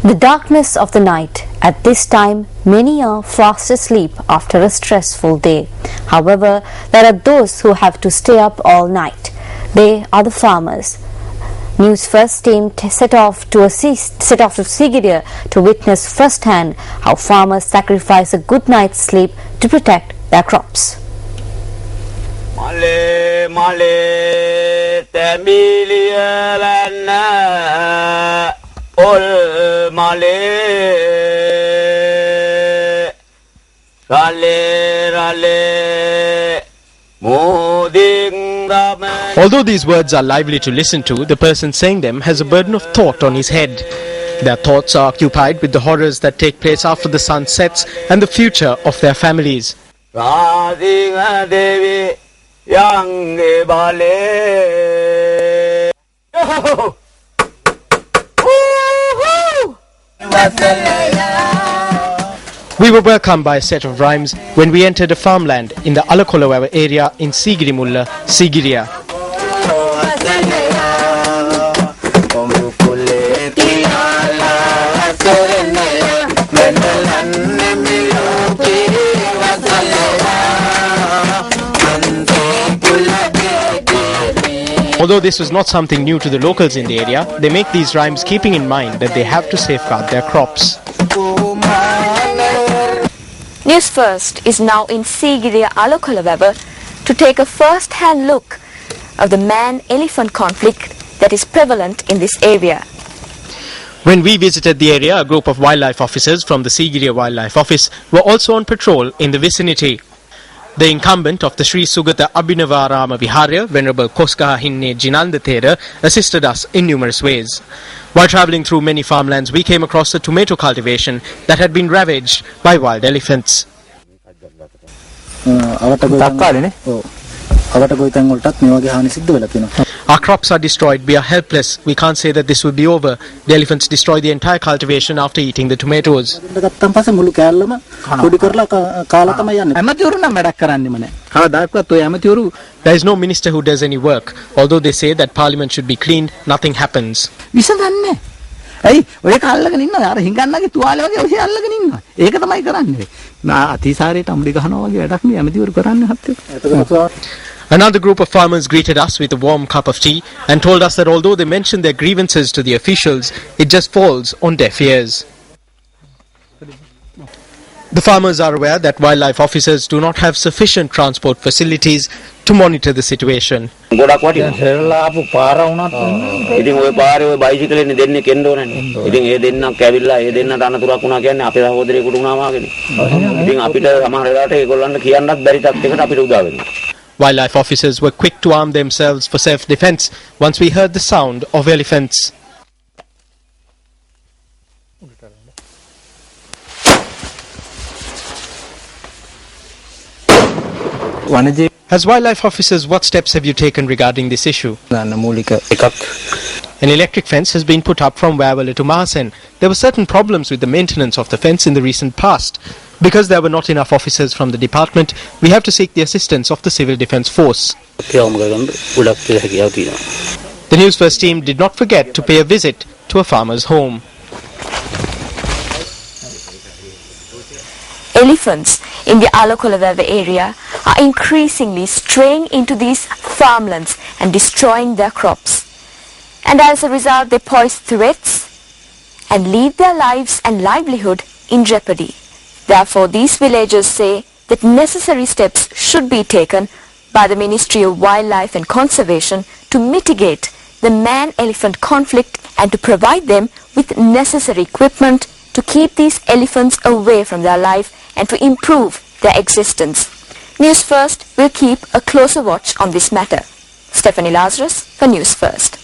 The darkness of the night. At this time, many are fast asleep after a stressful day. However, there are those who have to stay up all night. They are the farmers. News First team set off to Sigiriya to witness firsthand how farmers sacrifice a good night's sleep to protect their crops. Although these words are lively to listen to, the person saying them has a burden of thought on his head. Their thoughts are occupied with the horrors that take place after the sun sets and the future of their families. We were welcomed by a set of rhymes when we entered a farmland in the Alakolawava area in Sigirimulla, Sigiriya. Although this was not something new to the locals in the area, they make these rhymes keeping in mind that they have to safeguard their crops. News First is now in Sigiriya Alakolawava to take a first-hand look of the man-elephant conflict that is prevalent in this area. When we visited the area, a group of wildlife officers from the Sigiriya Wildlife Office were also on patrol in the vicinity. The incumbent of the Sri Sugata Abhinavarama Viharya, Venerable Koskaha Hinne Jinanda Thera, assisted us in numerous ways. While travelling through many farmlands, we came across a tomato cultivation that had been ravaged by wild elephants. Our crops are destroyed. We are helpless. We can't say that this will be over. The elephants destroy the entire cultivation after eating the tomatoes. There is no minister who does any work. Although they say that parliament should be cleaned, nothing happens. Another group of farmers greeted us with a warm cup of tea and told us that although they mentioned their grievances to the officials, it just falls on deaf ears. The farmers are aware that wildlife officers do not have sufficient transport facilities to monitor the situation. Wildlife officers were quick to arm themselves for self-defense once we heard the sound of elephants. As wildlife officers, what steps have you taken regarding this issue? An electric fence has been put up from Wawala to Mahasen. There were certain problems with the maintenance of the fence in the recent past. Because there were not enough officers from the department, we have to seek the assistance of the Civil Defence Force. The News First team did not forget to pay a visit to a farmer's home. Elephants in the Alakolawava area are increasingly straying into these farmlands and destroying their crops. And as a result, they pose threats and leave their lives and livelihood in jeopardy. Therefore, these villagers say that necessary steps should be taken by the Ministry of Wildlife and Conservation to mitigate the man-elephant conflict and to provide them with necessary equipment to keep these elephants away from their life and to improve their existence. News First will keep a closer watch on this matter. Stephanie Lazarus for News First.